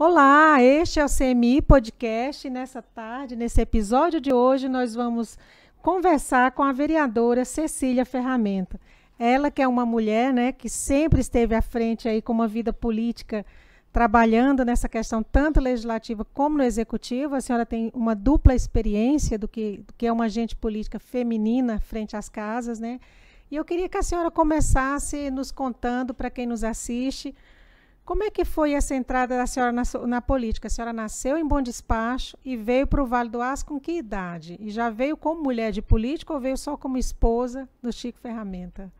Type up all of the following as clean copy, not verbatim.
Olá, este é o CMI Podcast. Nessa tarde, nesse episódio de hoje, nós vamos conversar com a vereadora Cecília Ferramenta. Ela que é uma mulher, né, que sempre esteve à frente aí com uma vida política, trabalhando nessa questão tanto legislativa como no executivo. A senhora tem uma dupla experiência do que é uma agente política feminina frente às casas, né? E eu queria que a senhora começasse nos contando, para quem nos assiste, como é que foi essa entrada da senhora na política? A senhora nasceu em Bom Despacho e veio para o Vale do Aço com que idade? E já veio como mulher de política ou veio só como esposa do Chico Ferramenta?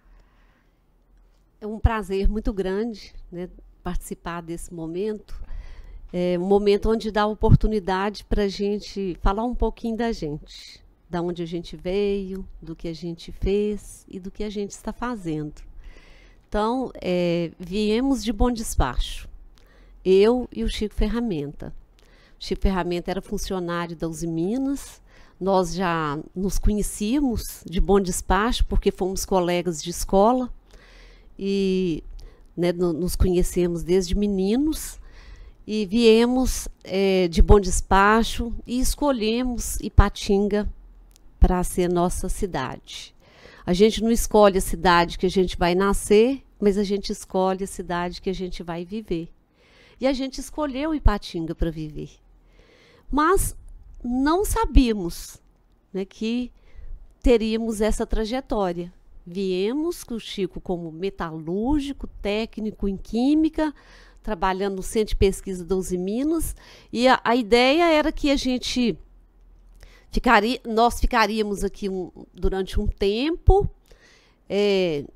É um prazer muito grande, né, participar desse momento. É um momento onde dá oportunidade para a gente falar um pouquinho da gente, da onde a gente veio, do que a gente fez e do que a gente está fazendo. Então, viemos de Bom Despacho, eu e o Chico Ferramenta. O Chico Ferramenta era funcionário da Uzi Minas, nós já nos conhecíamos de Bom Despacho, porque fomos colegas de escola, e né, nos conhecemos desde meninos, e viemos de Bom Despacho e escolhemos Ipatinga para ser nossa cidade. A gente não escolhe a cidade que a gente vai nascer, mas a gente escolhe a cidade que a gente vai viver. E a gente escolheu Ipatinga para viver. Mas não sabíamos, né, que teríamos essa trajetória. Viemos com o Chico como metalúrgico, técnico em química, trabalhando no Centro de Pesquisa da Uzi Minas, e a ideia era que nós ficaríamos aqui durante um tempo.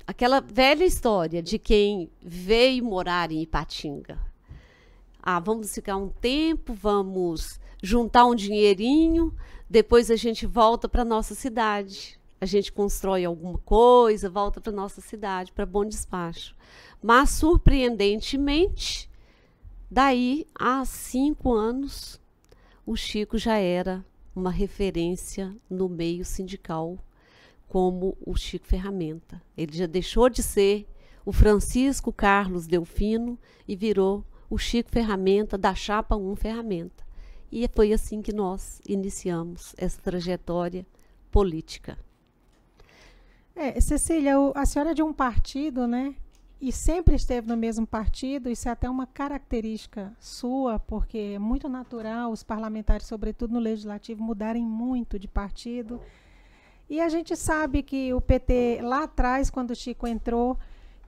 Aquela velha história de quem veio morar em Ipatinga. Vamos ficar um tempo, vamos juntar um dinheirinho, depois a gente volta para nossa cidade. A gente constrói alguma coisa, volta para nossa cidade, para Bom Despacho. Mas, surpreendentemente, daí a 5 anos, o Chico já era uma referência no meio sindical, como o Chico Ferramenta. Ele já deixou de ser o Francisco Carlos Delfino e virou o Chico Ferramenta da Chapa 1 Ferramenta. E foi assim que nós iniciamos essa trajetória política. Cecília, a senhora é de um partido, né? E sempre esteve no mesmo partido. Isso é até uma característica sua, porque é muito natural os parlamentares, sobretudo no legislativo, mudarem muito de partido. E a gente sabe que o PT, lá atrás, quando o Chico entrou,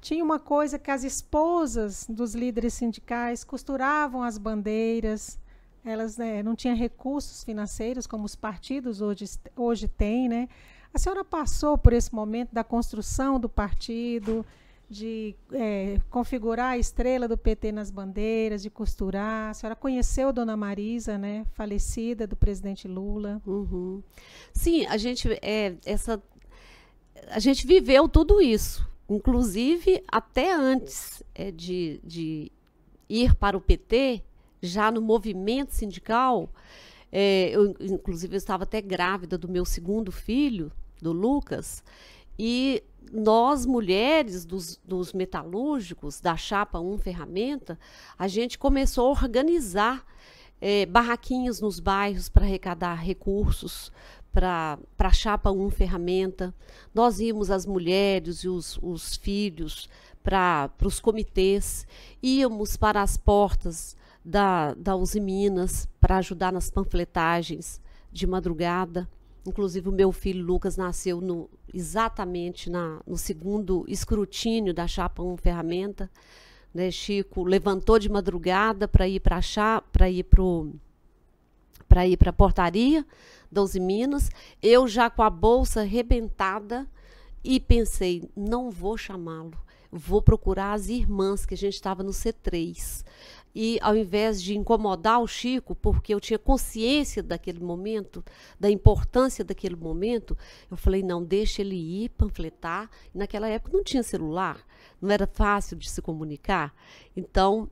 tinha uma coisa que as esposas dos líderes sindicais costuravam as bandeiras. Elas, né, não tinham recursos financeiros como os partidos hoje têm, né? A senhora passou por esse momento da construção do partido, de configurar a estrela do PT nas bandeiras, de costurar. A senhora conheceu Dona Marisa, né, falecida, do presidente Lula. Uhum. Sim, a gente viveu tudo isso, inclusive até antes de ir para o PT, já no movimento sindical. Inclusive, eu estava até grávida do meu segundo filho, do Lucas, e nós, mulheres dos metalúrgicos, da Chapa 1 Ferramenta, a gente começou a organizar barraquinhas nos bairros para arrecadar recursos para a Chapa 1 Ferramenta. Nós íamos, as mulheres e os filhos, para os comitês, íamos para as portas da Uzi Minas para ajudar nas panfletagens de madrugada. Inclusive, o meu filho Lucas nasceu exatamente no segundo escrutínio da Chapa 1 Ferramenta. Né? Chico levantou de madrugada para ir para a portaria da Uzi Minas. Eu já com a bolsa arrebentada e pensei, não vou chamá-lo, vou procurar as irmãs, que a gente estava no C3. E ao invés de incomodar o Chico, porque eu tinha consciência daquele momento, da importância daquele momento, eu falei, não, deixa ele ir panfletar. E naquela época não tinha celular, não era fácil de se comunicar. Então,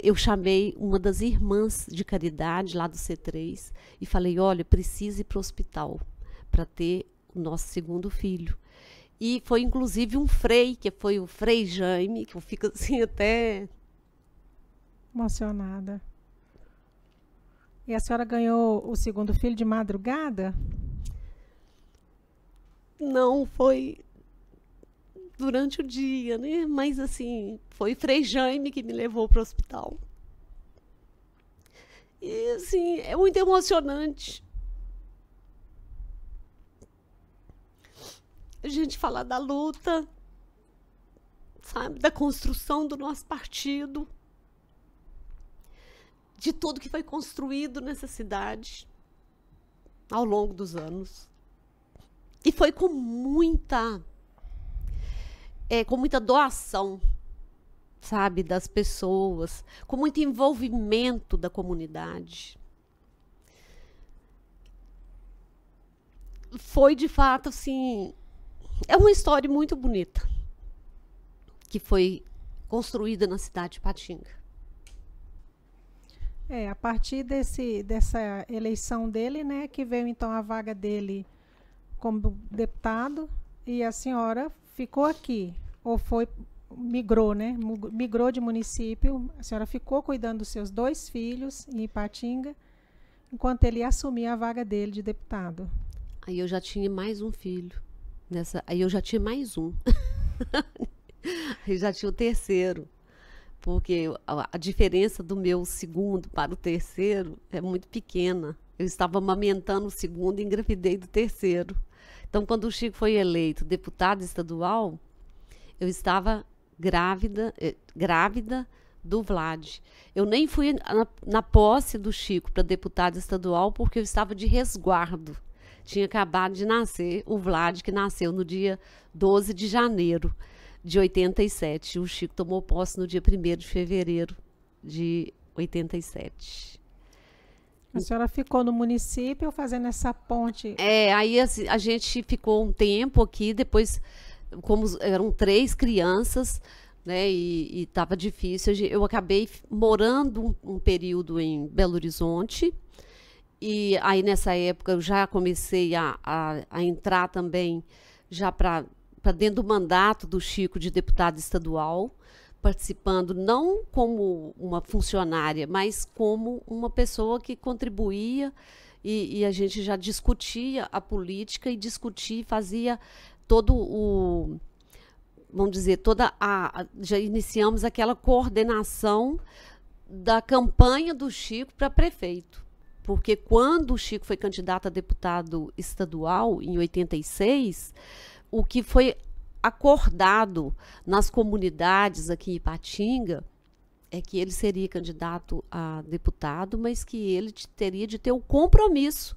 eu chamei uma das irmãs de caridade lá do C3 e falei, olha, precisa ir para o hospital para ter o nosso segundo filho. E foi inclusive um frei, que foi o Frei Jaime, que eu fico assim até Emocionada. E a senhora ganhou o segundo filho de madrugada? Não, foi durante o dia, né? Mas assim, foi Frei Jaime que me levou para o hospital. E assim, é muito emocionante a gente falar da luta, sabe, da construção do nosso partido, de tudo que foi construído nessa cidade ao longo dos anos. E foi com muita doação, sabe, das pessoas, com muito envolvimento da comunidade. Foi, de fato, assim, é uma história muito bonita que foi construída na cidade de Ipatinga. A partir dessa eleição dele, né, que veio então a vaga dele como deputado, e a senhora ficou aqui, ou migrou, né? Migrou de município, a senhora ficou cuidando dos seus 2 filhos em Ipatinga, enquanto ele assumia a vaga dele de deputado. Aí eu já tinha mais um filho. Aí eu já tinha mais um. Aí já tinha o terceiro. Porque a diferença do meu segundo para o terceiro é muito pequena. Eu estava amamentando o segundo e engravidei do terceiro. Então, quando o Chico foi eleito deputado estadual, eu estava grávida do Vlad. Eu nem fui na posse do Chico para deputado estadual porque eu estava de resguardo. Tinha acabado de nascer o Vlad, que nasceu no dia 12 de janeiro de 87. O Chico tomou posse no dia 1º de fevereiro de 87. A senhora ficou no município fazendo essa ponte? Aí a gente ficou um tempo aqui, depois, como eram 3 crianças, né, e estava difícil, eu acabei morando um período em Belo Horizonte, e aí nessa época eu já comecei a entrar também já para dentro do mandato do Chico de deputado estadual, participando não como uma funcionária, mas como uma pessoa que contribuía, e a gente já discutia a política e fazia todo o, vamos dizer, já iniciamos aquela coordenação da campanha do Chico para prefeito. Porque quando o Chico foi candidato a deputado estadual, em 86, o que foi acordado nas comunidades aqui em Ipatinga é que ele seria candidato a deputado, mas que ele teria de ter o compromisso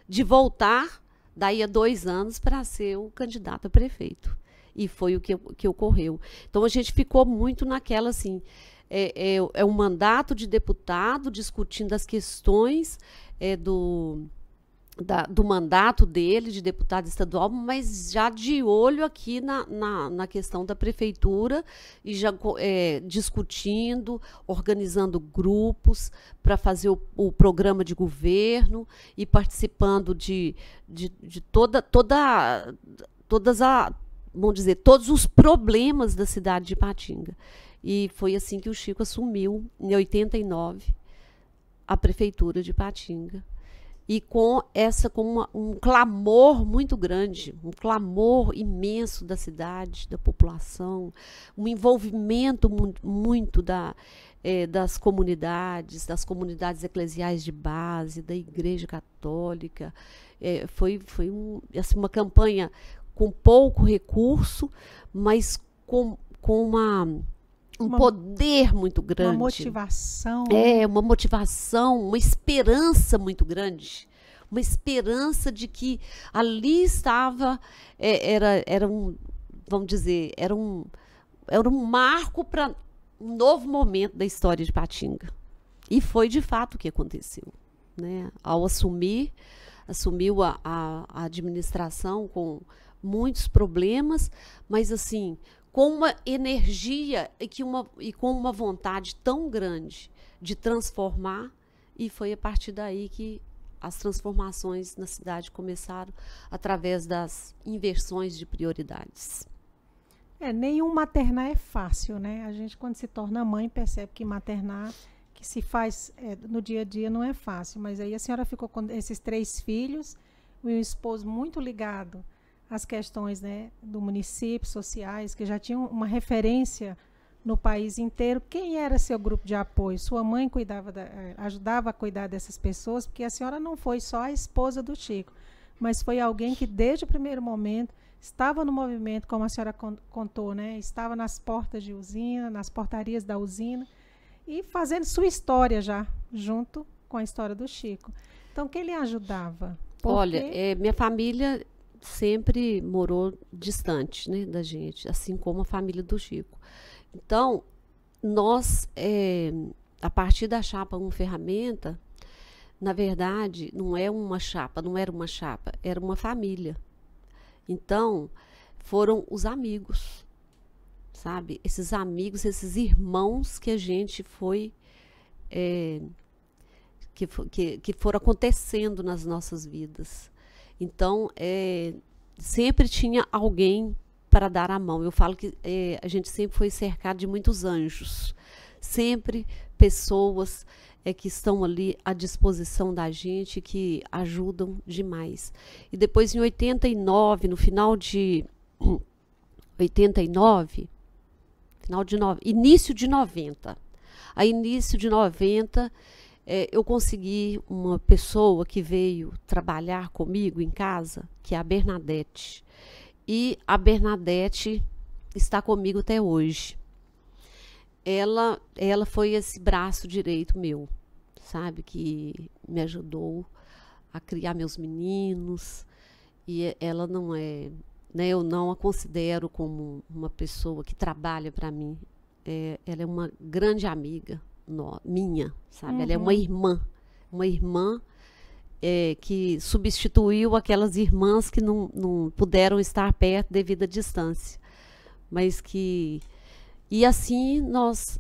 de voltar daí a 2 anos para ser o candidato a prefeito. E foi o que ocorreu. Então a gente ficou muito naquela assim, um mandato de deputado discutindo as questões do mandato dele de deputado estadual, mas já de olho aqui na questão da prefeitura e já discutindo, organizando grupos para fazer o programa de governo e participando de vamos dizer, todos os problemas da cidade de Ipatinga. E foi assim que o Chico assumiu, em 89, a prefeitura de Ipatinga. E com um clamor muito grande, um clamor imenso da cidade, da população, um envolvimento muito das comunidades eclesiais de base, da Igreja Católica. Foi assim, uma campanha com pouco recurso, mas com um poder muito grande. Uma motivação. Uma motivação, uma esperança muito grande. Uma esperança de que ali estava, vamos dizer, era um marco para um novo momento da história de Ipatinga. E foi de fato o que aconteceu. Né? Ao assumiu a administração com muitos problemas, mas assim, com uma energia e com uma vontade tão grande de transformar, e foi a partir daí que as transformações na cidade começaram através das inversões de prioridades. Nenhum maternar é fácil, né? A gente, quando se torna mãe, percebe que maternar, que se faz no dia a dia não é fácil, mas aí a senhora ficou com esses 3 filhos, e um esposo muito ligado às questões, né, do município, sociais, que já tinham uma referência no país inteiro. Quem era seu grupo de apoio? Sua mãe ajudava a cuidar dessas pessoas, porque a senhora não foi só a esposa do Chico, mas foi alguém que desde o primeiro momento estava no movimento, como a senhora contou, né? Estava nas portas de usina, nas portarias da usina, e fazendo sua história já, junto com a história do Chico. Então, quem lhe ajudava? Olha, minha família sempre morou distante, né, da gente, assim como a família do Chico. Então, nós, a partir da chapa 1 Ferramenta, na verdade, não era uma chapa, era uma família. Então, foram os amigos, sabe? Esses amigos, esses irmãos que a gente foi, que foram acontecendo nas nossas vidas. Então, sempre tinha alguém para dar a mão. Eu falo que a gente sempre foi cercado de muitos anjos, sempre pessoas que estão ali à disposição da gente, que ajudam demais. E depois, em 89, no final de 89, início de 90, a início de 90, eu consegui uma pessoa que veio trabalhar comigo em casa, que é a Bernadette. E a Bernadette está comigo até hoje. Ela foi esse braço direito meu, sabe? Que me ajudou a criar meus meninos. E ela não é, né? Eu não a considero como uma pessoa que trabalha para mim. Ela é uma grande amiga minha, sabe? Uhum. Ela é uma irmã que substituiu aquelas irmãs que não puderam estar perto devido à distância, mas que... E assim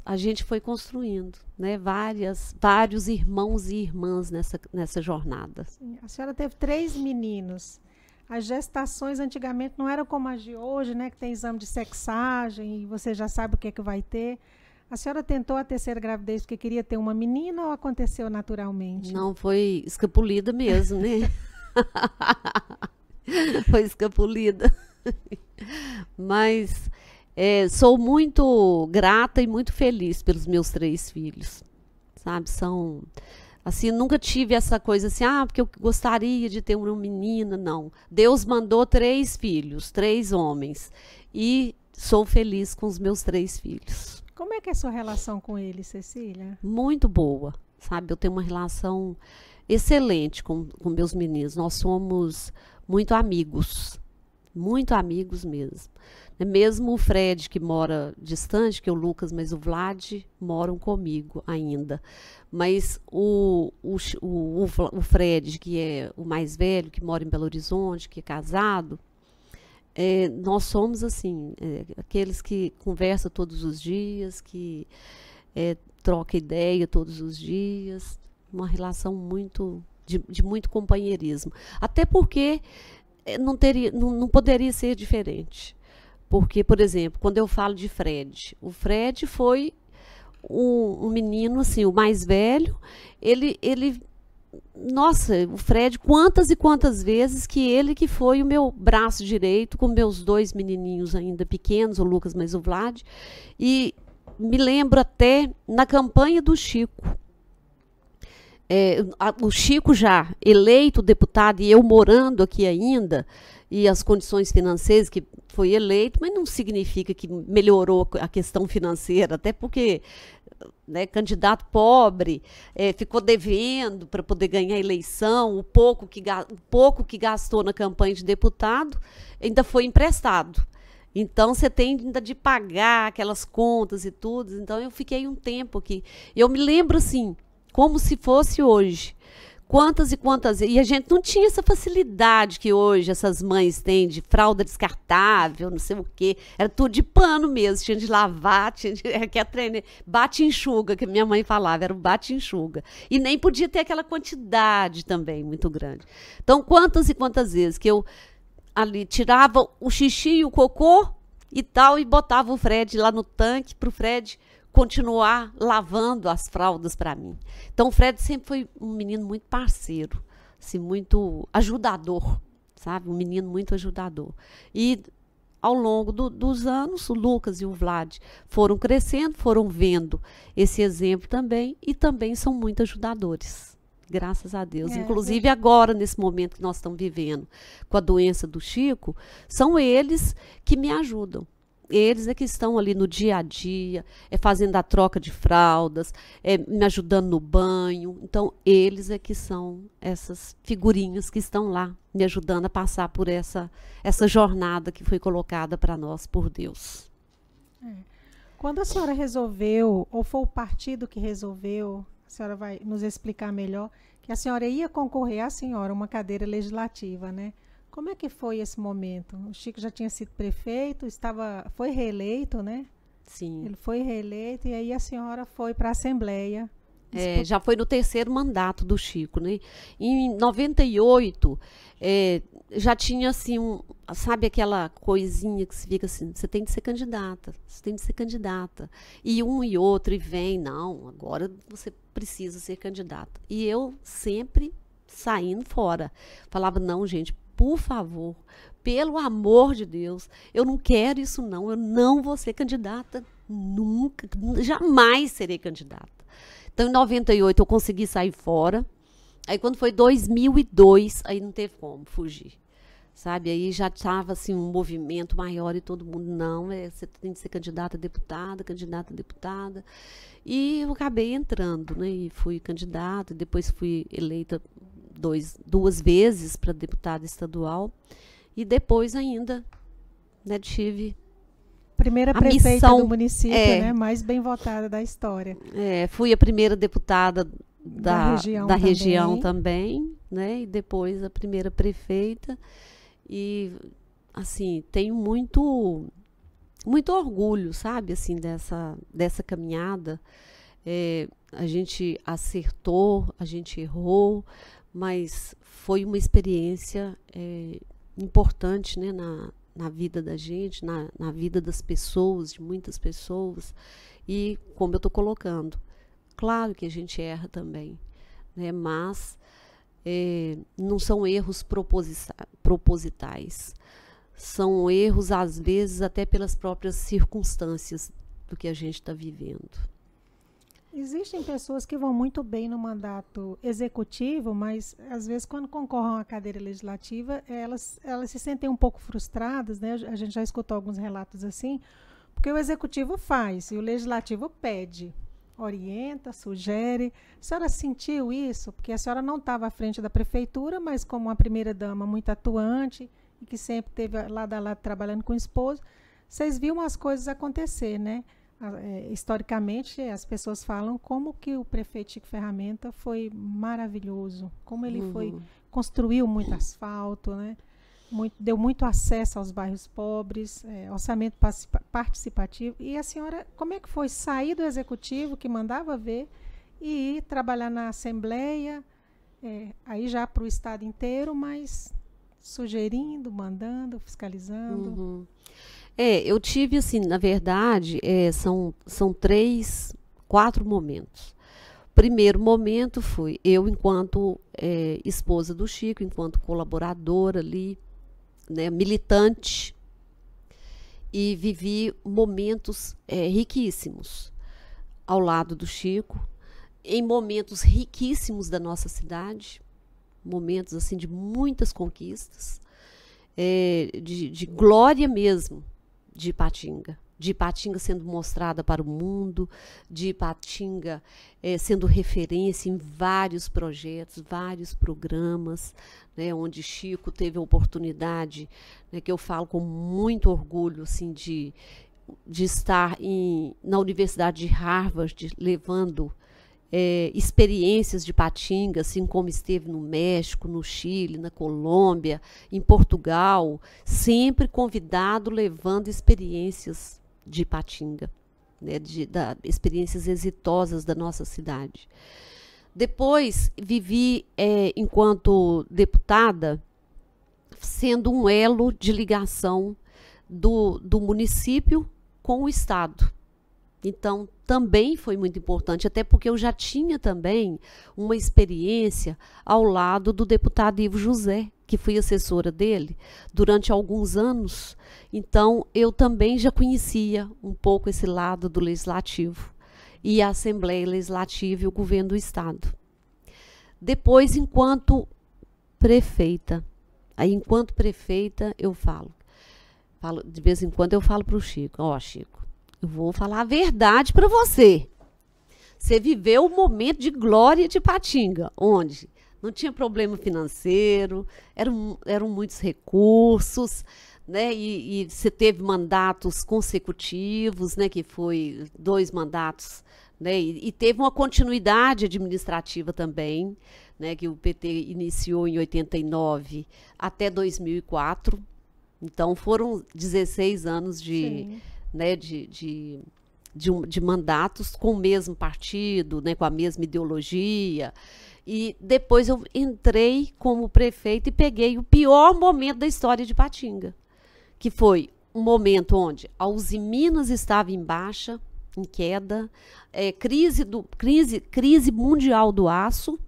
a gente foi construindo, né, vários irmãos e irmãs nessa jornada. Sim, a senhora teve 3 meninos. As gestações antigamente não eram como as de hoje, né, que tem exame de sexagem e você já sabe o que é que vai ter. A senhora tentou a 3ª gravidez porque queria ter uma menina ou aconteceu naturalmente? Não, foi escapulida mesmo, né? Foi escapulida. Mas sou muito grata e muito feliz pelos meus 3 filhos, sabe? Assim, nunca tive essa coisa assim, porque eu gostaria de ter uma menina, não. Deus mandou 3 filhos, 3 homens, e sou feliz com os meus 3 filhos. Como é que é a sua relação com ele, Cecília? Muito boa, sabe? Eu tenho uma relação excelente com meus meninos. Nós somos muito amigos mesmo. Mesmo o Fred, que mora distante, que é o Lucas, mas o Vlad, moram comigo ainda. Mas o Fred, que é o mais velho, que mora em Belo Horizonte, que é casado, nós somos assim, aqueles que conversam todos os dias, que troca ideia todos os dias, uma relação de muito companheirismo. Até porque não poderia ser diferente. Porque, por exemplo, quando eu falo de Fred, o Fred foi um menino, assim, o mais velho, nossa, o Fred, quantas e quantas vezes que foi o meu braço direito, com meus 2 menininhos ainda pequenos, o Lucas mais o Vlad, e me lembro até na campanha do Chico. O Chico já eleito deputado e eu morando aqui ainda, e as condições financeiras que foi eleito, mas não significa que melhorou a questão financeira, até porque... né, candidato pobre, ficou devendo para poder ganhar a eleição, o pouco que gastou na campanha de deputado ainda foi emprestado. Então, você tem ainda de pagar aquelas contas e tudo. Então, eu fiquei um tempo aqui. Eu me lembro, assim, como se fosse hoje. Quantas e quantas... E a gente não tinha essa facilidade que hoje essas mães têm de fralda descartável, não sei o quê. Era tudo de pano mesmo, tinha de lavar, bate e enxuga, que minha mãe falava, era o bate e enxuga. E nem podia ter aquela quantidade também muito grande. Então, quantas e quantas vezes que eu ali tirava o xixi e o cocô e tal, e botava o Fred lá no tanque para o Fred continuar lavando as fraldas para mim. Então o Fred sempre foi um menino muito parceiro, assim, muito ajudador, sabe? Um menino muito ajudador. E ao longo dos anos, o Lucas e o Vlad foram crescendo, foram vendo esse exemplo também, e também são muito ajudadores. Graças a Deus. Inclusive agora, nesse momento que nós estamos vivendo com a doença do Chico, são eles que me ajudam. Eles é que estão ali no dia a dia, fazendo a troca de fraldas, me ajudando no banho. Então, eles é que são essas figurinhas que estão lá, me ajudando a passar por essa jornada que foi colocada para nós por Deus. Quando a senhora resolveu, ou foi o partido que resolveu, a senhora vai nos explicar melhor, que a senhora ia concorrer, a senhora, uma cadeira legislativa, né? Como é que foi esse momento? O Chico já tinha sido prefeito, foi reeleito, né? Sim. Ele foi reeleito e aí a senhora foi para a Assembleia. Já foi no 3º mandato do Chico, né? Em 98, já tinha assim, sabe aquela coisinha que se fica assim, você tem de ser candidata, você tem de ser candidata. E um e outro, e vem, não, agora você precisa ser candidata. E eu sempre saindo fora. Falava, não, gente, por favor, pelo amor de Deus, eu não quero isso não, eu não vou ser candidata, nunca, jamais serei candidata. Então, em 98, eu consegui sair fora. Aí, quando foi 2002, aí não teve como fugir, sabe? Aí já estava, assim, um movimento maior e todo mundo, não, você tem de ser candidata a deputada, candidata a deputada. E eu acabei entrando, né? E fui candidata, depois fui eleita duas vezes para deputada estadual. E depois ainda, né, tive primeira prefeita missão, do município, né, mais bem votada da história. Fui a primeira deputada da região também, né, e depois a primeira prefeita. E, assim, tenho muito orgulho, sabe, assim, dessa caminhada. A gente acertou, a gente errou, mas foi uma experiência importante, né, na vida da gente, na vida das pessoas, de muitas pessoas. E, como eu estou colocando, claro que a gente erra também, né, mas não são erros propositais. São erros, às vezes, até pelas próprias circunstâncias do que a gente está vivendo. Existem pessoas que vão muito bem no mandato executivo, mas às vezes quando concorrem à cadeira legislativa, elas se sentem um pouco frustradas, né? A gente já escutou alguns relatos assim, porque o executivo faz e o legislativo pede, orienta, sugere. A senhora sentiu isso? Porque a senhora não estava à frente da prefeitura, mas como uma primeira-dama muito atuante e que sempre esteve lado a lado trabalhando com o esposo, vocês viam as coisas acontecer, né? Historicamente, as pessoas falam como que o prefeito Chico Ferramenta foi maravilhoso, como ele construiu muito asfalto, né? Deu muito acesso aos bairros pobres, orçamento participativo. E a senhora, como é que foi sair do executivo, que mandava ver, e ir trabalhar na Assembleia, aí já para o estado inteiro, mas sugerindo, mandando, fiscalizando? Eu tive, assim, na verdade, são 4 momentos. O primeiro momento foi eu, enquanto esposa do Chico, enquanto colaboradora ali, né, militante, e vivi momentos riquíssimos ao lado do Chico, em momentos riquíssimos da nossa cidade, momentos, assim, de muitas conquistas, de glória mesmo, de Ipatinga sendo mostrada para o mundo, de Ipatinga sendo referência em vários projetos, vários programas, né, onde Chico teve a oportunidade, né, que eu falo com muito orgulho, assim, de estar na Universidade de Harvard, levando experiências de Ipatinga, assim como esteve no México, no Chile, na Colômbia, em Portugal, sempre convidado, levando experiências de Ipatinga, né, experiências exitosas da nossa cidade. Depois, vivi, enquanto deputada, sendo um elo de ligação do município com o Estado. Então, também foi muito importante, até porque eu já tinha também uma experiência ao lado do deputado Ivo José, que fui assessora dele durante alguns anos. Então, eu também já conhecia um pouco esse lado do Legislativo e a Assembleia Legislativa e o governo do Estado. Depois, enquanto prefeita, eu falo, de vez em quando eu falo para o Chico, ó, Chico, eu vou falar a verdade para você. Você viveu um momento de glória de Ipatinga, onde não tinha problema financeiro, eram muitos recursos, né? E você teve mandatos consecutivos, né? Que foi 2 mandatos, né? E teve uma continuidade administrativa também, né? Que o PT iniciou em 89 até 2004. Então foram 16 anos de, né, de mandatos com o mesmo partido, né, com a mesma ideologia. E depois eu entrei como prefeita e peguei o pior momento da história de Ipatinga, que foi um momento onde a Uzi Minas estava em baixa, em queda, crise mundial do aço.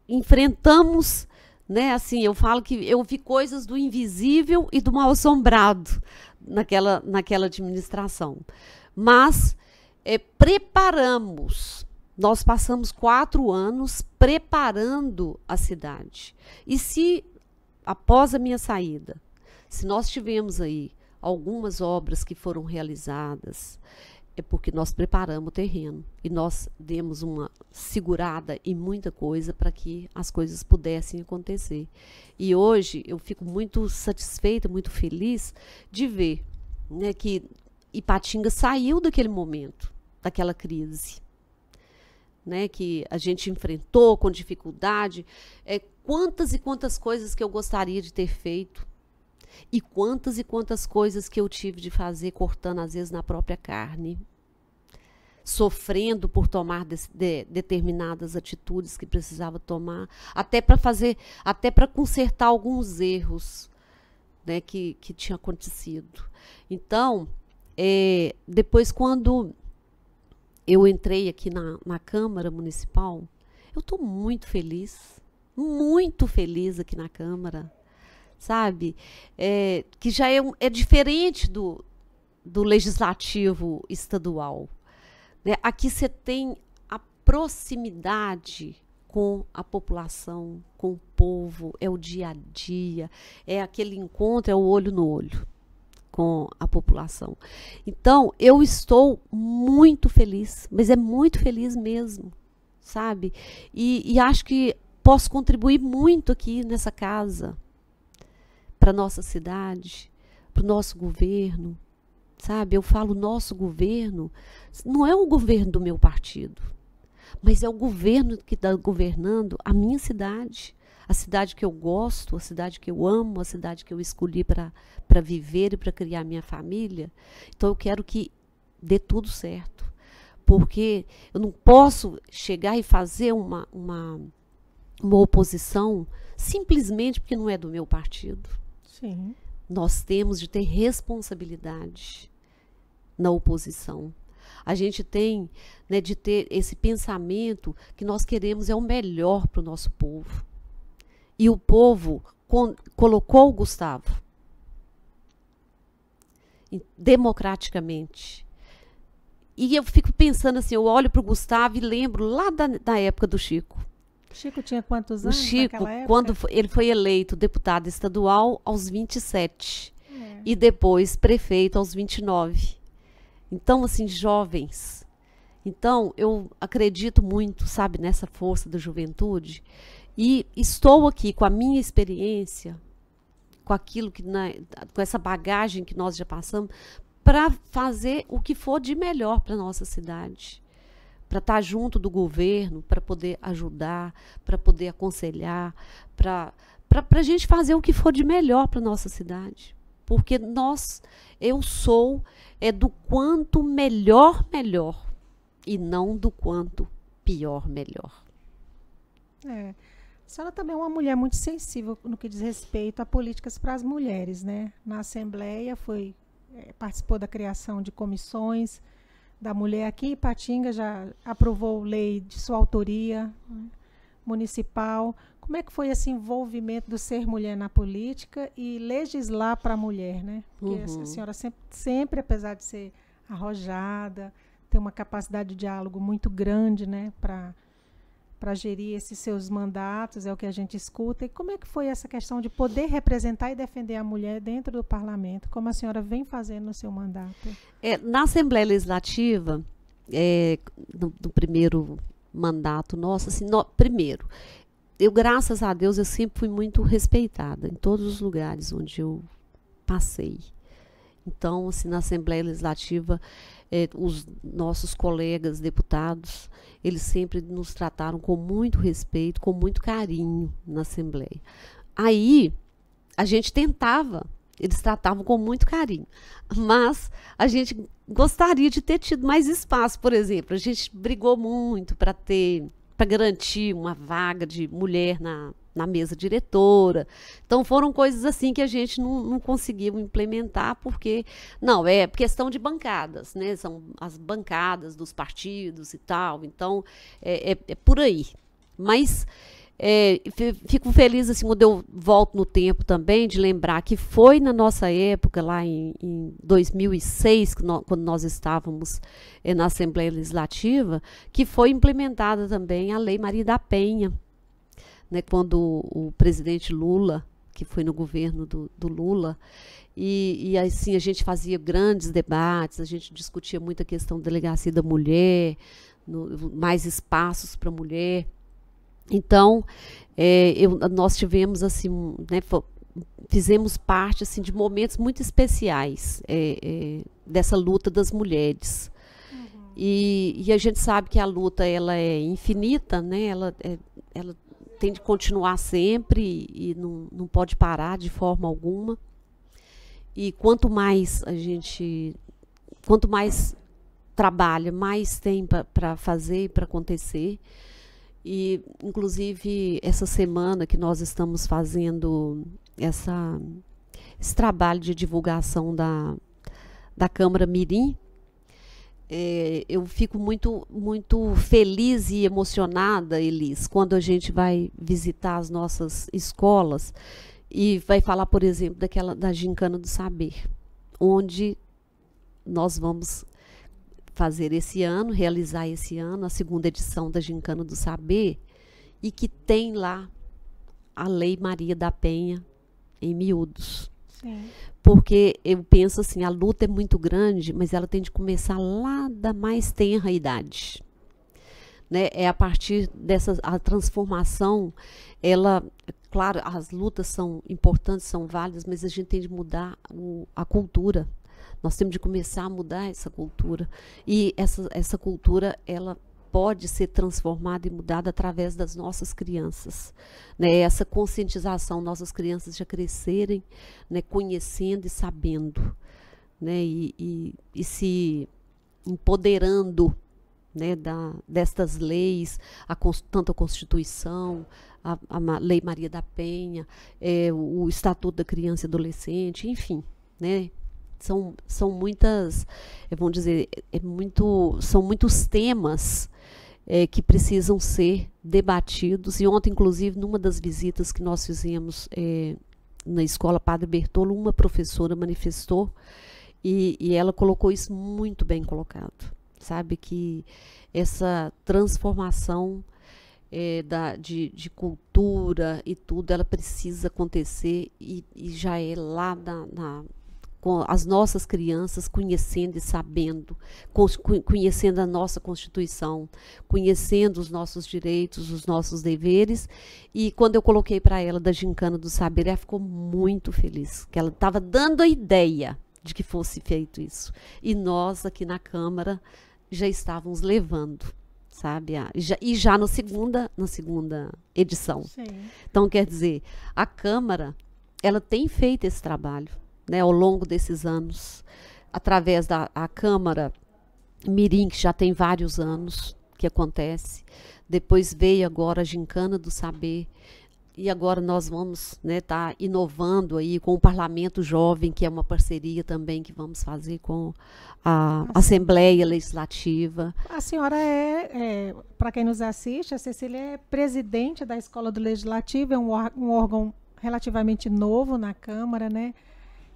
Enfrentamos, né, assim, eu falo que eu vi coisas do invisível e do mal-assombrado naquela administração. Mas nós passamos 4 anos preparando a cidade. E se, após a minha saída, se nós tivemos aí algumas obras que foram realizadas, é porque nós preparamos o terreno e nós demos uma segurada em muita coisa para que as coisas pudessem acontecer. E hoje eu fico muito satisfeita, muito feliz de ver, né, que Ipatinga saiu daquele momento, daquela crise, né, que a gente enfrentou com dificuldade. Quantas e quantas coisas que eu gostaria de ter feito e quantas coisas que eu tive de fazer cortando às vezes na própria carne, sofrendo por tomar determinadas atitudes que precisava tomar, até para consertar alguns erros, né, que tinham acontecido. Então, depois, quando eu entrei aqui na Câmara Municipal, eu estou muito feliz aqui na Câmara, sabe? Que já é diferente do Legislativo estadual, né? Aqui você tem a proximidade com a população, com o povo, é o dia a dia, é aquele encontro, é o olho no olho com a população. Então, eu estou muito feliz, mas é muito feliz mesmo, sabe? E acho que posso contribuir muito aqui nessa casa, para a nossa cidade, para o nosso governo, sabe? Eu falo nosso governo, não é o governo do meu partido, mas é o governo que está governando a minha cidade, a cidade que eu gosto, a cidade que eu amo, a cidade que eu escolhi para viver e para criar minha família. Então eu quero que dê tudo certo, porque eu não posso chegar e fazer uma oposição simplesmente porque não é do meu partido. Sim. Nós temos de ter responsabilidade na oposição. A gente tem, né, de ter esse pensamento que nós queremos é o melhor para o nosso povo. E o povo colocou o Gustavo democraticamente. E eu fico pensando assim, eu olho para o Gustavo e lembro lá da época do Chico. O Chico tinha quantos anos naquela época? Quando ele foi eleito deputado estadual aos 27. E depois prefeito aos 29. Então, assim, jovens. Então, eu acredito muito, sabe, nessa força da juventude. E estou aqui com a minha experiência, com aquilo com essa bagagem que nós já passamos, para fazer o que for de melhor para a nossa cidade. Para estar junto do governo, para poder ajudar, para poder aconselhar, para a gente fazer o que for de melhor para a nossa cidade. Porque eu sou do quanto melhor, e não do quanto pior, melhor. A senhora também é uma mulher muito sensível no que diz respeito a políticas para as mulheres, né? Na Assembleia participou da criação de comissões, da mulher aqui. Ipatinga já aprovou lei de sua autoria, né, municipal. Como é que foi esse envolvimento do ser mulher na política e legislar para a mulher, né? Porque a senhora sempre, apesar de ser arrojada, tem uma capacidade de diálogo muito grande, né, para gerir esses seus mandatos, é o que a gente escuta. E como é que foi essa questão de poder representar e defender a mulher dentro do parlamento, como a senhora vem fazendo no seu mandato? Na Assembleia Legislativa, no primeiro mandato nosso, assim, primeiro, graças a Deus, eu sempre fui muito respeitada em todos os lugares onde eu passei. Então, assim, na Assembleia Legislativa, os nossos colegas deputados, eles sempre nos trataram com muito respeito, com muito carinho na Assembleia. Aí, a gente tentava, eles tratavam com muito carinho, mas a gente gostaria de ter tido mais espaço, por exemplo. A gente brigou muito para garantir uma vaga de mulher na mesa diretora. Então, foram coisas assim que a gente não conseguiu implementar, porque, não, é questão de bancadas, né? São as bancadas dos partidos e tal, então, é por aí. Mas, fico feliz, assim, quando eu volto no tempo também, de lembrar que foi na nossa época, lá em 2006, quando nós estávamos na Assembleia Legislativa, que foi implementada também a Lei Maria da Penha, né, quando o presidente Lula, que foi no governo do Lula, e assim a gente fazia grandes debates, a gente discutia muito a questão da delegacia da mulher, mais espaços para a mulher. Então, nós tivemos, assim, né, fizemos parte, assim, de momentos muito especiais dessa luta das mulheres. E a gente sabe que a luta, ela é infinita, né? Ela tem de continuar sempre e não pode parar de forma alguma. E quanto mais trabalha, mais tem para fazer e para acontecer. E, inclusive, essa semana que nós estamos fazendo esse trabalho de divulgação da Câmara Mirim, eu fico muito, muito feliz e emocionada, Elis, quando a gente vai visitar as nossas escolas e vai falar, por exemplo, da Gincana do Saber, onde nós vamos realizar esse ano, a segunda edição da Gincana do Saber, e que tem lá a Lei Maria da Penha em miúdos. Sim. Porque eu penso assim, a luta é muito grande, mas ela tem de começar lá da mais tenra idade. Né? É a partir a transformação, claro, as lutas são importantes, são válidas, mas a gente tem de mudar a cultura. Nós temos de começar a mudar essa cultura. E essa cultura, ela pode ser transformada e mudada através das nossas crianças. Né? Essa conscientização, nossas crianças já crescerem, né, conhecendo e sabendo, né, e se empoderando, né, destas leis, tanto a Constituição, a Lei Maria da Penha, o Estatuto da Criança e Adolescente, enfim, né? São muitas, vamos dizer, são muitos temas que precisam ser debatidos. E ontem, inclusive, numa das visitas que nós fizemos na Escola Padre Bertolo, uma professora manifestou e ela colocou isso muito bem colocado. Sabe, que essa transformação de cultura e tudo, ela precisa acontecer e já é lá com as nossas crianças conhecendo e sabendo, conhecendo a nossa Constituição, conhecendo os nossos direitos, os nossos deveres. E quando eu coloquei para ela da Gincana do Saber, ela ficou muito feliz, que ela estava dando a ideia de que fosse feito isso. E nós, aqui na Câmara, já estávamos levando, sabe? E já na segunda edição. Sim. Então, quer dizer, a Câmara, ela tem feito esse trabalho, né, ao longo desses anos, através da Câmara Mirim, que já tem vários anos que acontece. Depois veio agora a Gincana do Saber, E agora nós vamos, né, tá inovando aí com o Parlamento Jovem, que é uma parceria também que vamos fazer com a Assembleia Legislativa. A senhora para quem nos assiste, a Cecília é presidente da Escola do Legislativo, é um órgão relativamente novo na Câmara, né?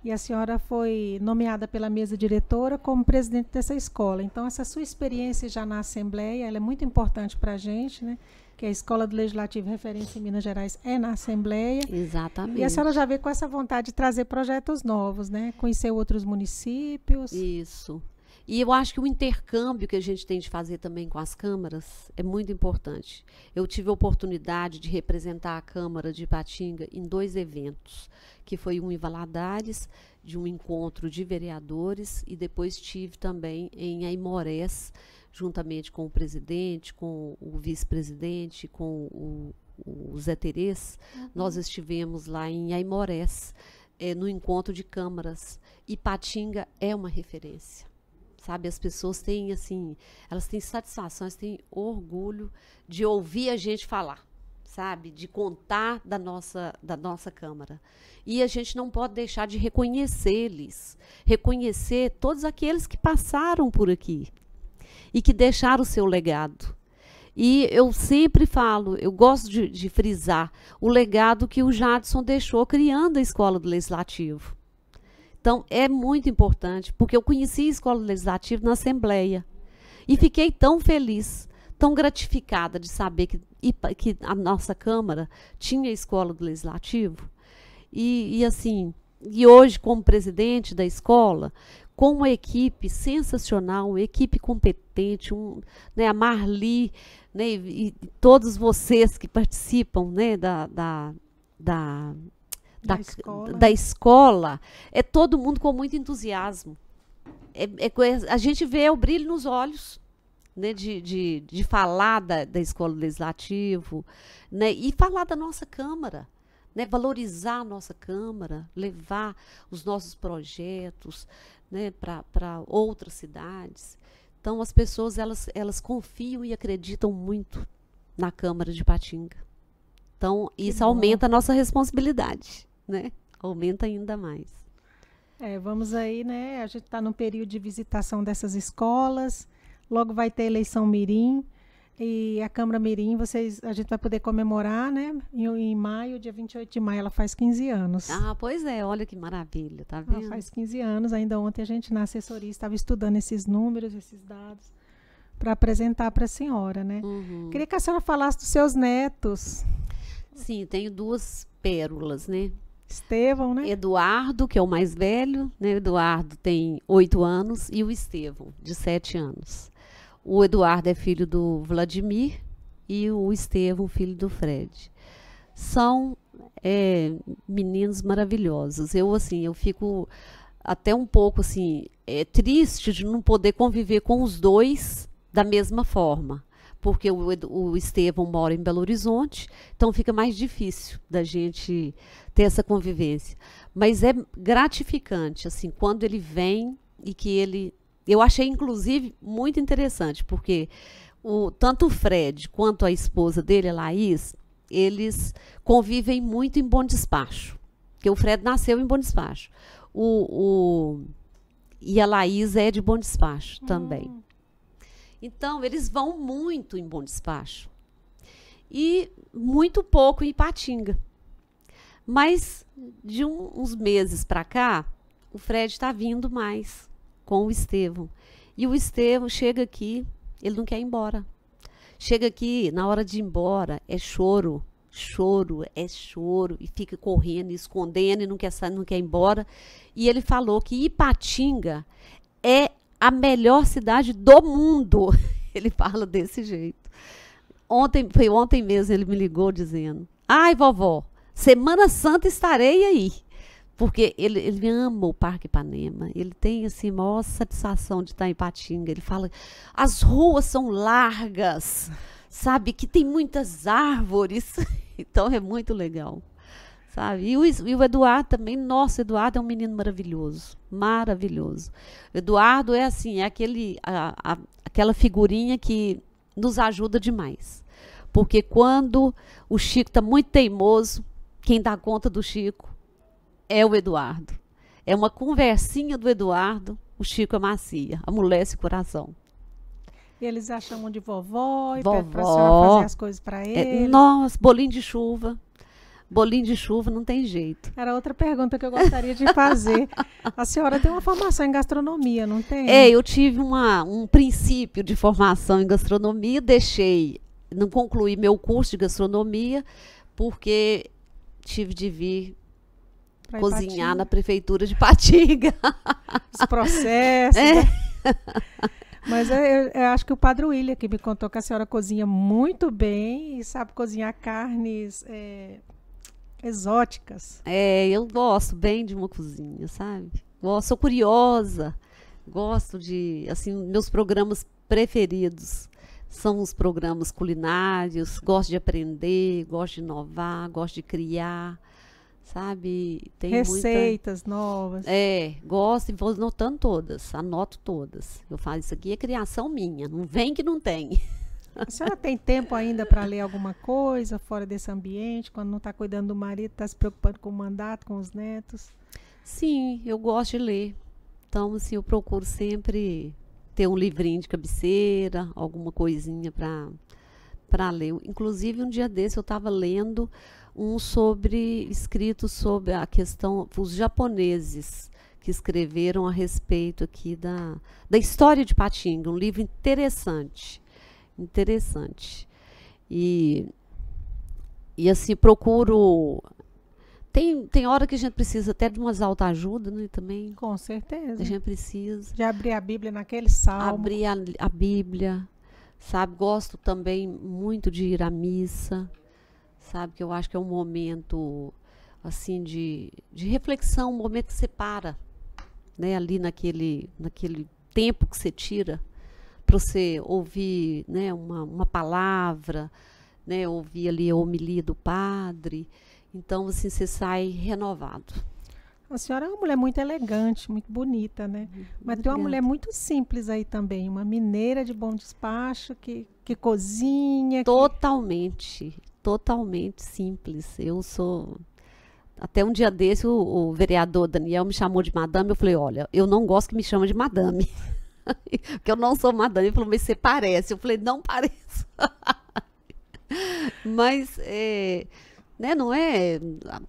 E a senhora foi nomeada pela mesa diretora como presidente dessa escola. Então, essa sua experiência já na Assembleia, ela é muito importante para a gente, né? Que a Escola do Legislativo referência em Minas Gerais é na Assembleia. Exatamente. E a senhora já veio com essa vontade de trazer projetos novos, né? Conhecer outros municípios. Isso. E eu acho que o intercâmbio que a gente tem de fazer também com as câmaras é muito importante. Eu tive a oportunidade de representar a Câmara de Ipatinga em 2 eventos, que foi um em Valadares, de um encontro de vereadores, e depois tive também em Aimorés, juntamente com o presidente, com o vice-presidente, com o Zé Terês. Nós estivemos lá em Aimorés, no encontro de câmaras. Ipatinga é uma referência. Sabe, as pessoas têm, assim, elas têm satisfação, elas têm orgulho de ouvir a gente falar, sabe, de contar da nossa Câmara. E a gente não pode deixar de reconhecer todos aqueles que passaram por aqui e que deixaram o seu legado. E eu sempre falo, eu gosto de frisar o legado que o Jadson deixou criando a Escola do Legislativo. Então, é muito importante, porque eu conheci a Escola Legislativa na Assembleia e fiquei tão feliz, tão gratificada de saber que a nossa Câmara tinha a Escola do Legislativo. E hoje, como presidente da escola, com uma equipe sensacional, uma equipe competente, né, a Marli, né, e todos vocês que participam, né, da escola, é todo mundo com muito entusiasmo. A gente vê o brilho nos olhos, né, de falar da Escola do Legislativo, né, e falar da nossa Câmara, né, valorizar a nossa Câmara, levar os nossos projetos, né, para outras cidades. Então, as pessoas elas confiam e acreditam muito na Câmara de Ipatinga. Então, isso aumenta a nossa responsabilidade. Né? Aumenta ainda mais. Vamos aí, né? A gente está no período de visitação dessas escolas, logo vai ter eleição mirim, e a Câmara Mirim, a gente vai poder comemorar, né? Em maio, dia 28 de maio, ela faz 15 anos. Ah, pois é, olha que maravilha, tá vendo? Ela faz 15 anos, ainda ontem a gente na assessoria estava estudando esses números, esses dados, para apresentar para a senhora, né? Uhum. Queria que a senhora falasse dos seus netos. Sim, tenho 2 pérolas, né? Estevão, né? Eduardo, que é o mais velho, né? Eduardo tem 8 anos, e o Estevão, de 7 anos. O Eduardo é filho do Vladimir e o Estevão, filho do Fred. São meninos maravilhosos. Eu fico até um pouco assim, triste de não poder conviver com os 2 da mesma forma. Porque o Estevão mora em Belo Horizonte, então fica mais difícil da gente ter essa convivência. Mas é gratificante, assim, quando ele vem e que ele... Eu achei, inclusive, muito interessante, porque tanto o Fred quanto a esposa dele, a Laís, eles convivem muito em Bom Despacho. Porque o Fred nasceu em Bom Despacho. E a Laís é de Bom Despacho também. Então, eles vão muito em Bom Despacho e muito pouco em Ipatinga. Mas, de uns meses para cá, o Fred está vindo mais com o Estevão. E o Estevão chega aqui, ele não quer ir embora. Chega aqui, na hora de ir embora, é choro, e fica correndo, escondendo, e não quer sair, não quer ir embora. E ele falou que Ipatinga é a melhor cidade do mundo. Ele fala desse jeito. Foi ontem mesmo, ele me ligou dizendo: ai, vovó, Semana Santa estarei aí. Porque ele ama o Parque Ipanema. Ele tem, assim, a maior satisfação de estar em Ipatinga. Ele fala, as ruas são largas, sabe, que tem muitas árvores. Então, é muito legal. Sabe? E o Eduardo também, nossa, Eduardo é um menino maravilhoso, maravilhoso. O Eduardo é assim, é aquela figurinha que nos ajuda demais. Porque quando o Chico está muito teimoso, quem dá conta do Chico é o Eduardo. É uma conversinha do Eduardo, o Chico amacia, amolece o coração. E eles já chamam de vovó e pedem para a senhora Vovó, fazer as coisas para eles. nossa, bolinho de chuva. Bolinho de chuva não tem jeito. Era outra pergunta que eu gostaria de fazer. A senhora tem uma formação em gastronomia, não tem? Eu tive um princípio de formação em gastronomia, não concluí meu curso de gastronomia, porque tive de vir Pra cozinhar Ipatinga. na prefeitura de Ipatinga. Os processos, né? Mas eu acho que o Padre William que me contou que a senhora cozinha muito bem e sabe cozinhar carnes exóticas. Eu gosto bem de uma cozinha, sabe? Sou curiosa, gosto de, assim, meus programas preferidos são os programas culinários, gosto de aprender, gosto de inovar, gosto de criar, sabe? Tem Receitas novas. Gosto e vou anotando todas, anoto todas. Eu falo, isso aqui é criação minha, não vem que não tem. A senhora tem tempo ainda para ler alguma coisa fora desse ambiente, quando não está cuidando do marido, está se preocupando com o mandato, com os netos? Sim, eu gosto de ler. Então, assim, eu procuro sempre ter um livrinho de cabeceira, alguma coisinha para ler. Inclusive, um dia desse eu estava lendo escrito sobre a questão, os japoneses que escreveram a respeito aqui da história de Ipatinga, um livro interessante. E assim, procuro. Tem hora que a gente precisa até de umas autoajuda, né? Também. Com certeza. A gente precisa. De abrir a Bíblia naquele salmo. Abrir a Bíblia, sabe? Gosto também muito de ir à missa, sabe? Que eu acho que é um momento, assim, de reflexão, um momento que você para, né? Ali naquele tempo que você tira para você ouvir, né, uma palavra, né, ouvir ali a homilia do padre. Então, assim, você sai renovado. A senhora é uma mulher muito elegante, muito bonita, né? Mas tem uma mulher muito simples aí também, uma mineira de bom despacho, que cozinha. Totalmente simples. Eu sou... Até um dia desse, o vereador Daniel me chamou de madame. Eu falei, olha, eu não gosto que me chame de madame. Porque eu não sou madame. Ele falou, mas você parece. Eu falei, não pareço. Mas, né, não é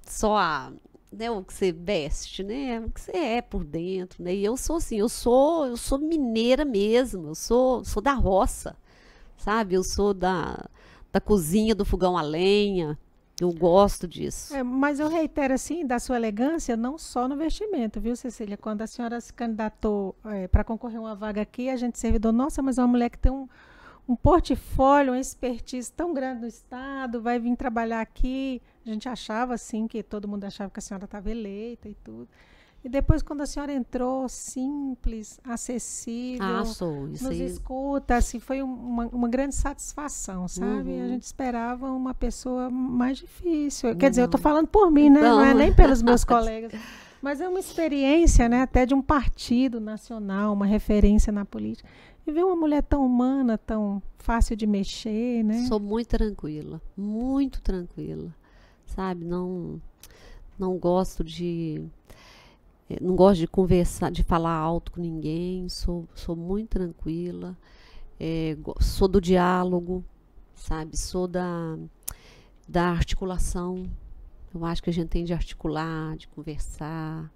só né, o que você veste, né? É o que você é por dentro, né? E eu sou assim, eu sou mineira mesmo. Eu sou da roça, sabe? Eu sou da cozinha, do fogão a lenha. Eu gosto disso. Mas eu reitero, assim, da sua elegância, não só no vestimento, viu, Cecília? Quando a senhora se candidatou para concorrer a uma vaga aqui, a gente servidor, nossa, mas é uma mulher que tem um portfólio, uma expertise tão grande no Estado, vai vir trabalhar aqui. A gente achava, assim, que todo mundo achava que a senhora estava eleita e tudo. E depois, quando a senhora entrou, simples, acessível, nos escuta, assim, foi uma grande satisfação, sabe? A gente esperava uma pessoa mais difícil. Quer dizer, eu estou falando por mim, né? Não é nem pelos meus colegas. Mas é uma experiência, né? Até de um partido nacional, uma referência na política. E ver uma mulher tão humana, tão fácil de mexer, né? Sou muito tranquila, sabe? Não gosto de... Não gosto de conversar, de falar alto com ninguém, sou muito tranquila, sou do diálogo, sabe? Sou da articulação. Eu acho que a gente tem de articular, de conversar,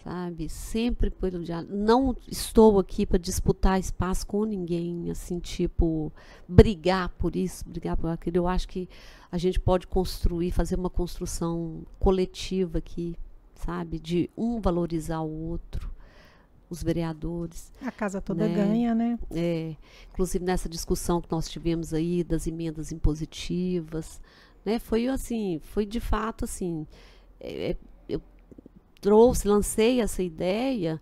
sabe? Sempre pelo diálogo. Não estou aqui para disputar espaço com ninguém, assim, tipo, brigar por isso, brigar por aquilo. Eu acho que a gente pode fazer uma construção coletiva aqui, sabe, de um valorizar o outro, os vereadores. A casa toda ganha, né? Inclusive nessa discussão que nós tivemos aí das emendas impositivas, né, foi de fato assim, eu lancei essa ideia,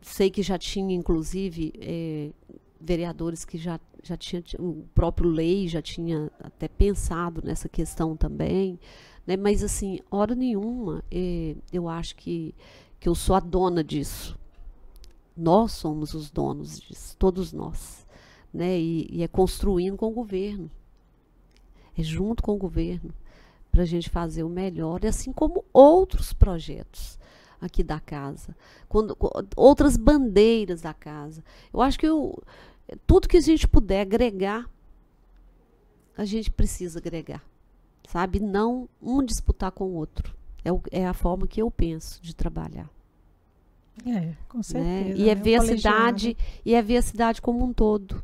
sei que já tinha inclusive vereadores que já tinha, o próprio Lei já tinha até pensado nessa questão também, né? Mas assim, hora nenhuma eu acho que eu sou a dona disso. Nós somos os donos disso, todos nós, né? E é construindo com o governo. é junto com o governo, para a gente fazer o melhor, e assim como outros projetos aqui da casa, outras bandeiras da casa. Eu acho que tudo que a gente puder agregar, a gente precisa agregar, sabe? Não um disputar com o outro. É a forma que eu penso de trabalhar. Com certeza. Né? E é ver a cidade como um todo.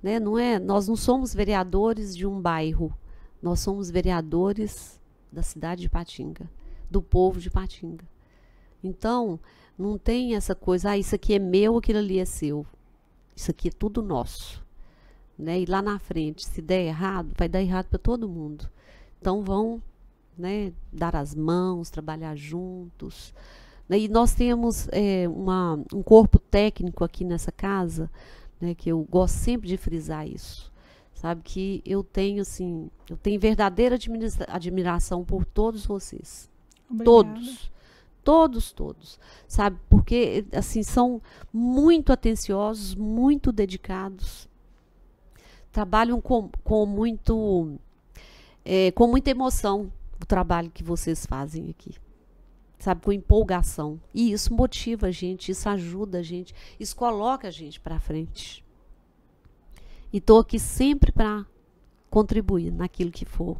Né? Nós não somos vereadores de um bairro, nós somos vereadores da cidade de Ipatinga, do povo de Ipatinga. Então, não tem essa coisa, isso aqui é meu, aquilo ali é seu. Isso aqui é tudo nosso. Né? E lá na frente, se der errado, vai dar errado para todo mundo. Então, vão, né, dar as mãos, trabalhar juntos. Né? E nós temos um corpo técnico aqui nessa casa, né, que eu gosto sempre de frisar isso. Sabe, que eu tenho verdadeira admiração por todos vocês. Obrigada. Todos, sabe, porque assim são muito atenciosos, muito dedicados, trabalham com muita emoção o trabalho que vocês fazem aqui, sabe, com empolgação, e isso motiva a gente, isso ajuda a gente, isso coloca a gente para frente. E estou aqui sempre para contribuir naquilo que for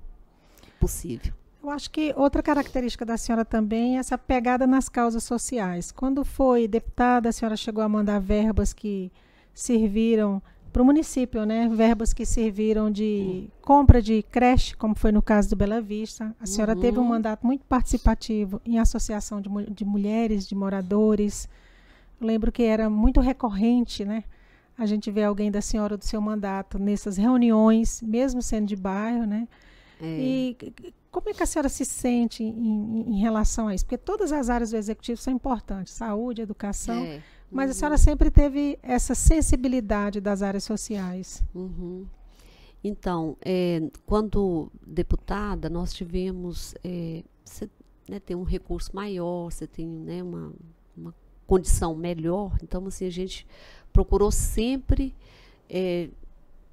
possível. Eu acho que outra característica da senhora também é essa pegada nas causas sociais. Quando foi deputada, a senhora chegou a mandar verbas que serviram para o município, né? Verbas que serviram de compra de creche, como foi no caso do Bela Vista. A senhora teve um mandato muito participativo em associação de mulheres, de moradores. Eu lembro que era muito recorrente, né? A gente vê alguém da senhora do seu mandato nessas reuniões, mesmo sendo de bairro, né? E como é que a senhora se sente em relação a isso? Porque todas as áreas do executivo são importantes, saúde, educação, mas a senhora sempre teve essa sensibilidade das áreas sociais. Então, quando deputada, nós tivemos, você, né, tem um recurso maior, você tem, né, uma condição melhor, então assim, a gente procurou sempre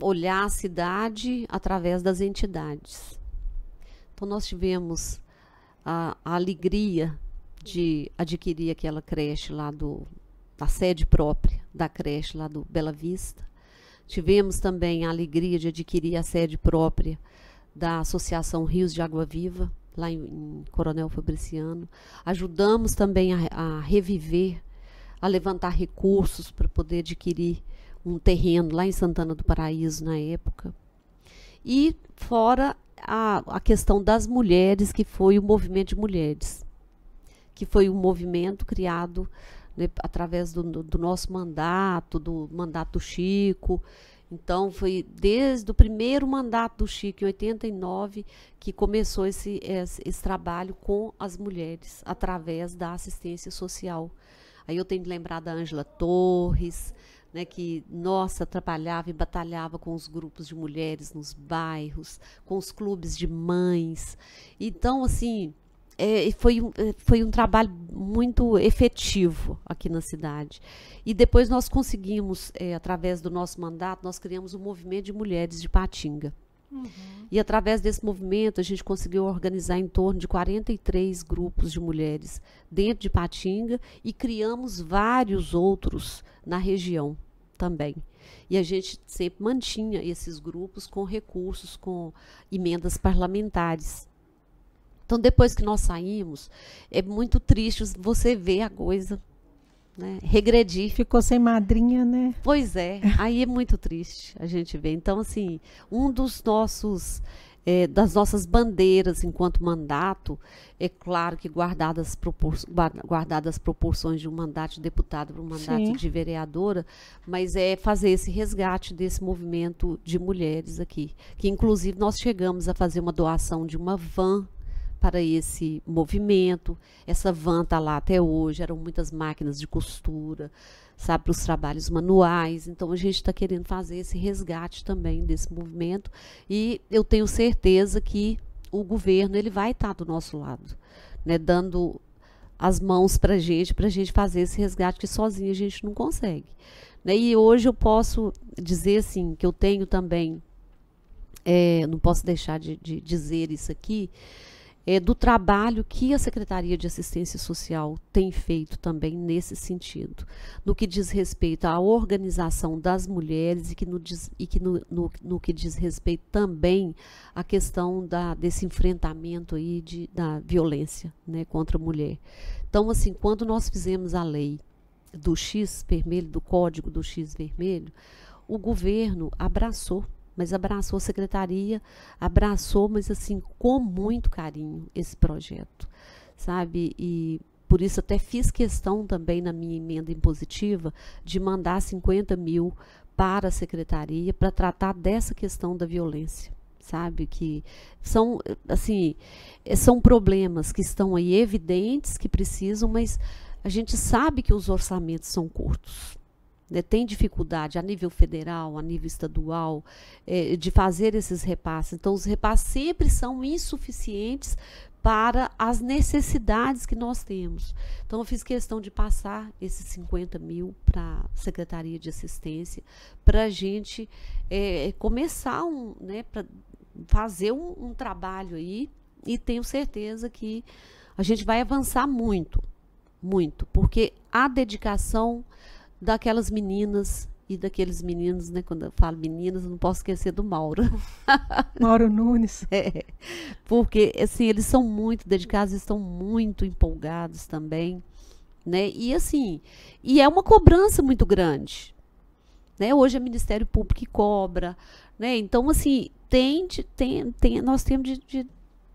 olhar a cidade através das entidades. Então, nós tivemos a alegria de adquirir aquela creche lá da sede própria da creche lá do Bela Vista. Tivemos também a alegria de adquirir a sede própria da Associação Rios de Água Viva, lá em Coronel Fabriciano. Ajudamos também a reviver, a levantar recursos para poder adquirir um terreno lá em Santana do Paraíso na época. E fora a questão das mulheres, que foi o movimento de mulheres, que foi um movimento criado, né, através do nosso mandato, do mandato do Chico. Então, foi desde o primeiro mandato do Chico, em 89, que começou esse trabalho com as mulheres, através da assistência social. Aí eu tenho que lembrar da Ângela Torres, né, que, nossa, trabalhava e batalhava com os grupos de mulheres nos bairros, com os clubes de mães. Então, assim, foi um trabalho muito efetivo aqui na cidade. E depois nós conseguimos, através do nosso mandato, nós criamos o movimento de mulheres de Ipatinga. E através desse movimento a gente conseguiu organizar em torno de 43 grupos de mulheres dentro de Ipatinga e criamos vários outros na região também. E a gente sempre mantinha esses grupos com recursos, com emendas parlamentares. Então, depois que nós saímos, é muito triste você ver a coisa, né, regredir. Ficou sem madrinha, né? Pois é, aí é muito triste a gente ver. Então, assim, das nossas bandeiras enquanto mandato, é claro que guardadas as proporções de um mandato de deputado para um mandato Sim. de vereadora, mas é fazer esse resgate desse movimento de mulheres aqui, que inclusive nós chegamos a fazer uma doação de uma van para esse movimento. Essa van está lá até hoje, eram muitas máquinas de costura, sabe, para os trabalhos manuais. Então, a gente está querendo fazer esse resgate também desse movimento, e eu tenho certeza que o governo ele vai estar do nosso lado, né, dando as mãos para a gente fazer esse resgate, que sozinho a gente não consegue. Né? E hoje eu posso dizer assim, que eu tenho também não posso deixar de dizer isso aqui, do trabalho que a Secretaria de Assistência Social tem feito também nesse sentido, no que diz respeito à organização das mulheres e no que diz respeito também à questão desse enfrentamento aí da violência, né, contra a mulher. Então, assim, quando nós fizemos a lei do X vermelho, do Código do X vermelho, o governo abraçou, mas abraçou a secretaria, abraçou, mas assim, com muito carinho esse projeto, sabe? E por isso até fiz questão também na minha emenda impositiva de mandar 50 mil para a secretaria para tratar dessa questão da violência, sabe? Que são, assim, são problemas que estão aí evidentes, que precisam, mas a gente sabe que os orçamentos são curtos. Tem dificuldade a nível federal, a nível estadual, de fazer esses repasses. Então, os repasses sempre são insuficientes para as necessidades que nós temos. Então, eu fiz questão de passar esses 50 mil para a Secretaria de Assistência, para a gente começar, para fazer um trabalho aí, e tenho certeza que a gente vai avançar muito, muito, porque a dedicação daquelas meninas e daqueles meninos, né? Quando eu falo meninas, eu não posso esquecer do Mauro. Mauro Nunes. Porque, assim, eles são muito dedicados, estão muito empolgados também, né? E, assim, é uma cobrança muito grande, né? Hoje é Ministério Público que cobra, né? Então, assim, nós temos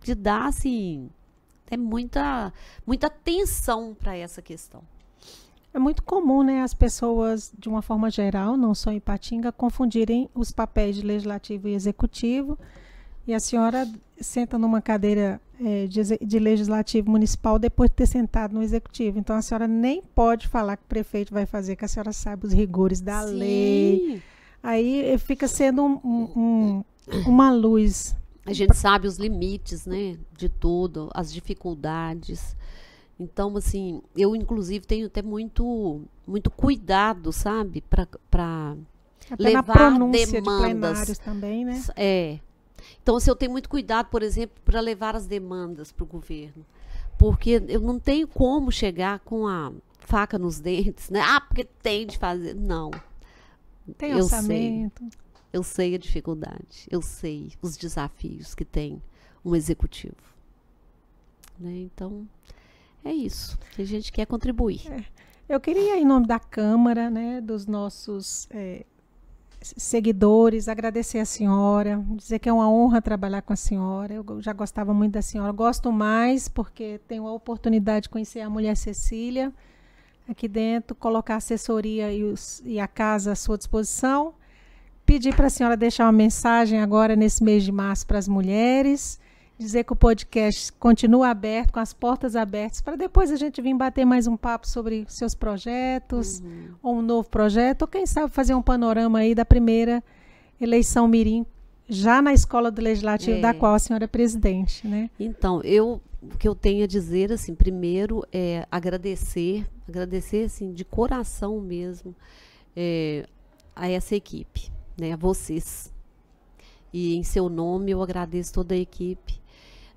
de dar, assim, muita atenção para essa questão. É muito comum, né, as pessoas, de uma forma geral, não só em Ipatinga, confundirem os papéis de legislativo e executivo. E a senhora senta numa cadeira de legislativo municipal depois de ter sentado no executivo. Então, a senhora nem pode falar que o prefeito vai fazer, que a senhora sabe os rigores da lei. Aí fica sendo uma luz. A gente sabe os limites, né, de tudo, as dificuldades. Então, assim, eu, inclusive, tenho até muito cuidado, sabe, para levar demandas. De plenários também, né? Então, assim, eu tenho muito cuidado, por exemplo, para levar as demandas para o governo. Porque eu não tenho como chegar com a faca nos dentes, né? Porque tem de fazer. Não. Tem orçamento. Eu sei a dificuldade. Eu sei os desafios que tem um executivo. Né? Então, é isso. A gente quer contribuir. Eu queria, em nome da Câmara, né, dos nossos seguidores, agradecer a senhora, dizer que é uma honra trabalhar com a senhora. Eu já gostava muito da senhora. Gosto mais porque tenho a oportunidade de conhecer a mulher Cecília aqui dentro, colocar a assessoria e a casa à sua disposição. Pedir para a senhora deixar uma mensagem agora nesse mês de março para as mulheres. Dizer que o podcast continua aberto, com as portas abertas, para depois a gente vir bater mais um papo sobre seus projetos, ou um novo projeto, ou quem sabe fazer um panorama aí da primeira eleição mirim, já na escola do Legislativo, da qual a senhora é presidente, né? Então, o que eu tenho a dizer, assim, primeiro é agradecer assim, de coração mesmo, a essa equipe, né, a vocês. E em seu nome eu agradeço toda a equipe,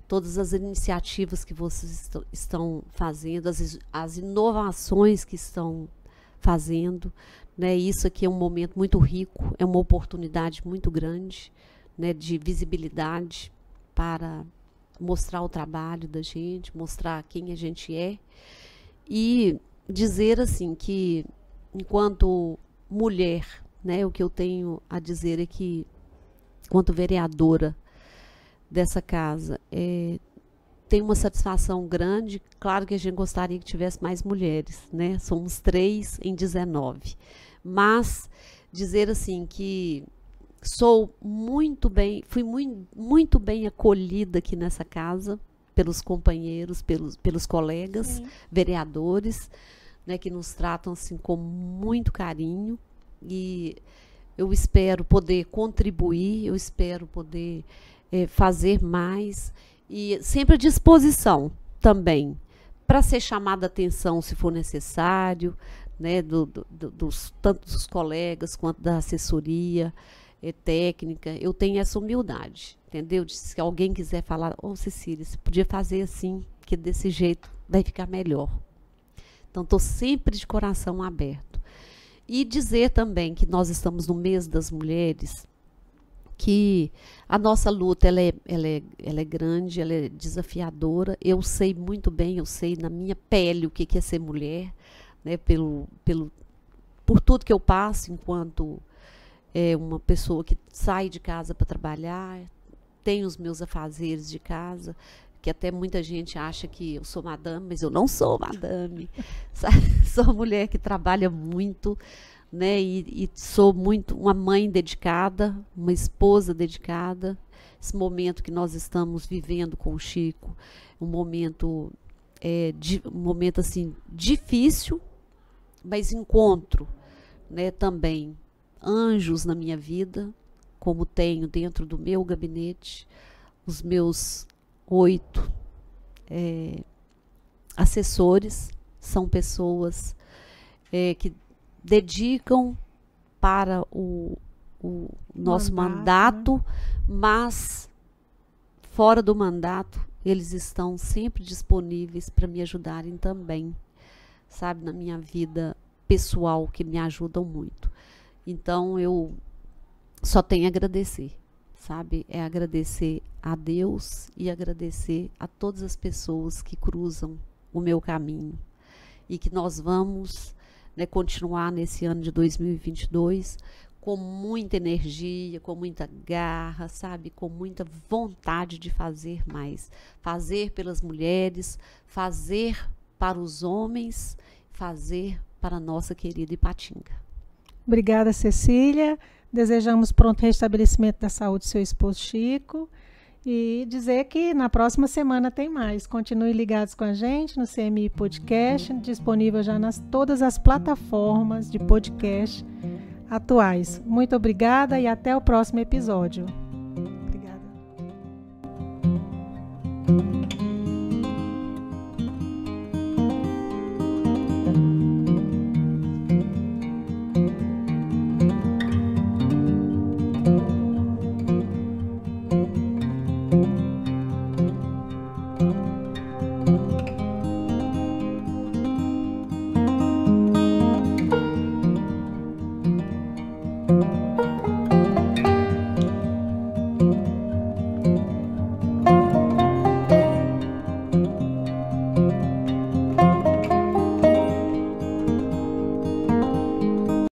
todas as iniciativas que vocês estão fazendo, as inovações que estão fazendo, né? Isso aqui é um momento muito rico, é uma oportunidade muito grande, né, de visibilidade para mostrar o trabalho da gente, mostrar quem a gente é e dizer assim que, enquanto mulher, né, o que eu tenho a dizer é que, enquanto vereadora dessa casa, tem uma satisfação grande. Claro que a gente gostaria que tivesse mais mulheres, né? Somos 3 em 19. Mas dizer assim que fui muito bem acolhida aqui nessa casa, pelos companheiros, pelos colegas, vereadores, né, que nos tratam assim com muito carinho. E eu espero poder contribuir, eu espero poder fazer mais, e sempre à disposição também, para ser chamada a atenção se for necessário, né, tanto dos colegas quanto da assessoria. técnica, eu tenho essa humildade, entendeu? Se alguém quiser falar, Cecília, você podia fazer assim, que desse jeito vai ficar melhor. Então, estou sempre de coração aberto. E dizer também que nós estamos no mês das mulheres, que a nossa luta ela é grande, ela é desafiadora. Eu sei muito bem, eu sei na minha pele o que é ser mulher, né, por tudo que eu passo enquanto uma pessoa que sai de casa para trabalhar, tem os meus afazeres de casa, que até muita gente acha que eu sou madame, mas eu não sou madame. Sou uma mulher que trabalha muito, né? E sou muito uma mãe dedicada, uma esposa dedicada. Esse momento que nós estamos vivendo com o Chico, um momento assim difícil, mas encontro, né, também anjos na minha vida, como tenho dentro do meu gabinete, os meus 8 assessores, são pessoas que dedicam para o nosso mandato, né? Mas fora do mandato, eles estão sempre disponíveis para me ajudarem também, sabe, na minha vida pessoal, que me ajudam muito. Então, eu só tenho a agradecer, sabe? É agradecer a Deus e agradecer a todas as pessoas que cruzam o meu caminho. E que nós vamos, né, continuar nesse ano de 2022 com muita energia, com muita garra, sabe? Com muita vontade de fazer mais. Fazer pelas mulheres, fazer para os homens, fazer para a nossa querida Ipatinga. Obrigada, Cecília. Desejamos pronto restabelecimento da saúde do seu esposo Chico. E dizer que na próxima semana tem mais. Continue ligados com a gente no CMI Podcast, disponível já nas todas as plataformas de podcast atuais. Muito obrigada e até o próximo episódio.